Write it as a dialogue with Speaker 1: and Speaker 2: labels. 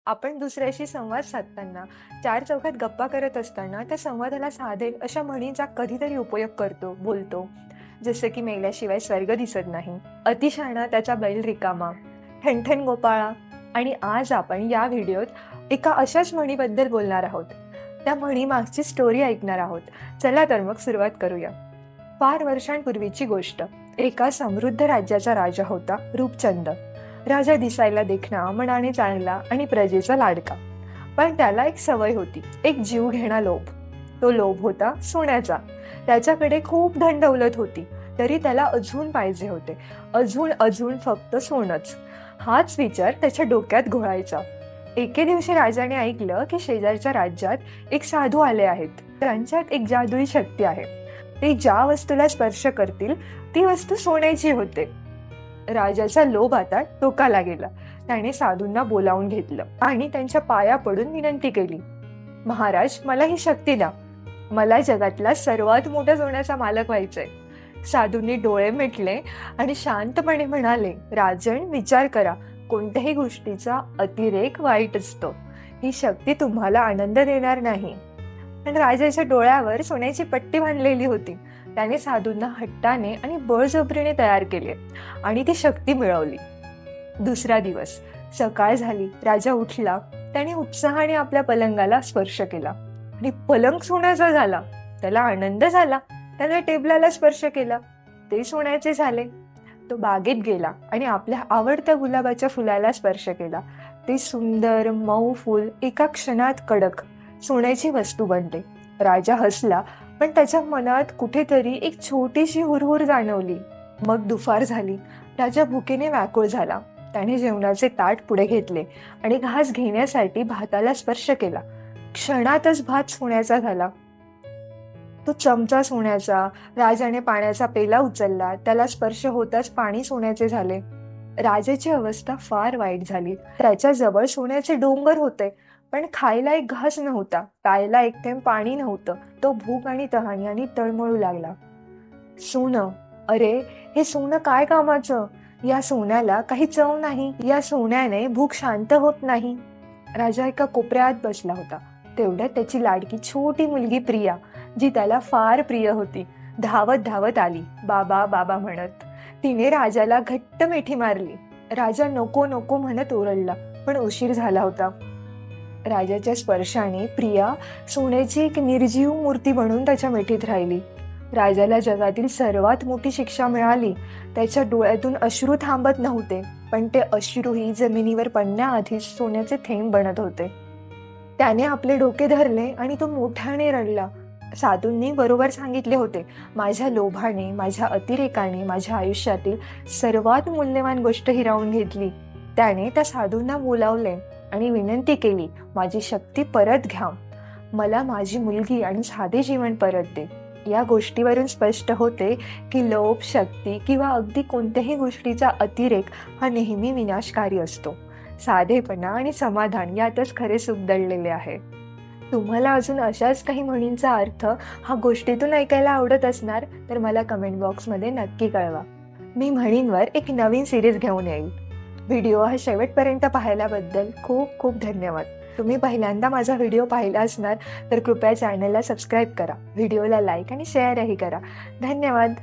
Speaker 1: आपण दुसऱ्याशी संवाद साधताना, चार चौघात गप्पा करत असताना त्या संवादाला साधेल अशा म्हणींचा कधीतरी उपयोग बोलतो. जसे की मेल्याशिवाय स्वर्ग दिसत नाही, अतिशहाणा त्याचा बैल रिकामा, ठणठण गोपाळा. आणि आज आपण या व्हिडिओत एका अशाच म्हणीबद्दल बोलणार आहोत. त्या म्हणी मागची स्टोरी ऐकणार आहोत. चला तर मग सुरुवात करूया. फार वर्षांपूर्वीची गोष्ट. एका समृद्ध राज्याचा राजा होता रूपचंद. राजा दिसायला देखणा, मनाने चांगला आणि प्रजेचा लाडका. पण त्याला एक सवय होती, एक जीव घेणा लोभ. तो लोभ होता सोन्याचा. त्याच्याकडे खूप धन दौलत होती, तरी त्याला अजून पाहिजे होते, अजून अजून फक्त सोनच. हाच विचार त्याच्या डोक्यात घोळायचा. एके दिवशी राजाने ऐकलं की शेजारच्या राज्यात एक साधू आले आहेत. त्यांच्यात एक जादुई शक्ती आहे. ते ज्या वस्तूला स्पर्श करतील ती वस्तू सोन्याची होते. राजाचा लोभ आता टोकाला गेला. त्याने साधूंना बोलावून घेतलं आणि त्यांच्या पाया पडून विनंती केली, महाराज, मला ही शक्ती द्या. मला जगातला सर्वात मोठा सोन्याचा मालक व्हायचंय. साधूंनी डोळे मिटले आणि शांतपणे म्हणाले, राजन, विचार करा. कोणत्याही गोष्टीचा अतिरेक वाईट असतो. ही शक्ती तुम्हाला आनंद देणार नाही. पण राजाच्या डोळ्यावर सोन्याची पट्टी बांधलेली होती. त्याने साधूंना हट्टाने आणि बळजबरीने तयार केले आणि ती शक्ती मिळवली. दुसरा दिवस. सकाळ झाली. राजा उठला. त्याने उत्साहाने आपल्या पलंगाला स्पर्श केला आणि पलंग सोन्याचा झाला. त्याला आनंद झाला. त्याने टेबलाला स्पर्श केला. ते सोन्याचे झाले. तो बागेत गेला आणि आपल्या आवडत्या गुलाबाच्या फुलाला स्पर्श केला. ते सुंदर मऊ फूल एका क्षणात कडक सोन्याची वस्तू बनले. राजा हसला, पण त्याच्या मनात कुठेतरी एक छोटीशी हुरहुर जाणवली. मग दुपार झाली. राजा भुकेने व्याकुळ झाला. त्याने जेवणाचे ताट पुढे घेतले आणि घास घेण्यासाठी भाताला स्पर्श केला. क्षणातच भात सोन्याचा झाला. तो चमचा सोन्याचा. राजाने पाण्याचा पेला उचलला. त्याला स्पर्श होताच पाणी सोन्याचे झाले. राजाची अवस्था फार वाईट झाली. त्याच्या जवळ सोन्याचे डोंगर होते, पण खायला एक घास नव्हता, प्यायला एक थेंब पाणी नव्हतं. तो भूक आणि तहाण्याने तळमळू लागला. सोनं, अरे हे सोनं काय कामाचं? या सोन्याला काही चव नाही. या सोन्याने भूक शांत होत नाही. राजा एका कोपऱ्यात बसला होता. तेवढ्यात त्याची लाडकी छोटी मुलगी प्रिया, जी त्याला फार प्रिय होती, धावत धावत आली, बाबा बाबा म्हणत. तिने राजाला घट्ट मिठी मारली. राजा नको नको म्हणत ओरडला, पण उशीर झाला होता. राजाच्या स्पर्शाने प्रिया सोन्याची एक निर्जीव मूर्ती बनून त्याच्या मिठीत राहिली. राजाला जगातील सर्वात मोठी शिक्षा मिळाली. त्याच्या डोळ्यातून अश्रू थांबत नव्हते, पण ते अश्रूही जमिनीवर पडण्याआधीच सोन्याचे थेंब बनत होते. त्याने आपले डोके धरले आणि तो मोठ्याने रडला. साधूंनी बरोबर सांगितले होते, माझ्या लोभाने, माझ्या अतिरेकाने माझ्या आयुष्यातील सर्वात मूल्यवान गोष्ट हिरावून घेतली. त्याने त्या साधूंना बोलावले आणि विनंती केली, माझी शक्ती परत घ्या. मला माझी मुलगी आणि साधे जीवन परत दे. या गोष्टीवरून स्पष्ट होते की लोभ, शक्ती किंवा अगदी कोणत्याही गोष्टीचा अतिरेक हा नेहमी विनाशकारी असतो. साधेपणा आणि समाधान यातच खरे सुख दडलेले आहे. तुम्हाला अजून अशाच काही म्हणींचा अर्थ हा गोष्टीतून ऐकायला आवडत असणार तर मला कमेंट बॉक्समध्ये नक्की कळवा. मी म्हणींवर एक नवीन सिरीज घेऊन येईल. व्हिडिओ हा शेवटपर्यंत पाहिल्याबद्दल खूप खूप धन्यवाद. तुम्ही पहिल्यांदा माझा व्हिडिओ पाहिला असणार तर कृपया चॅनलला सबस्क्राईब करा, व्हिडिओला लाईक आणि शेअरही करा. धन्यवाद.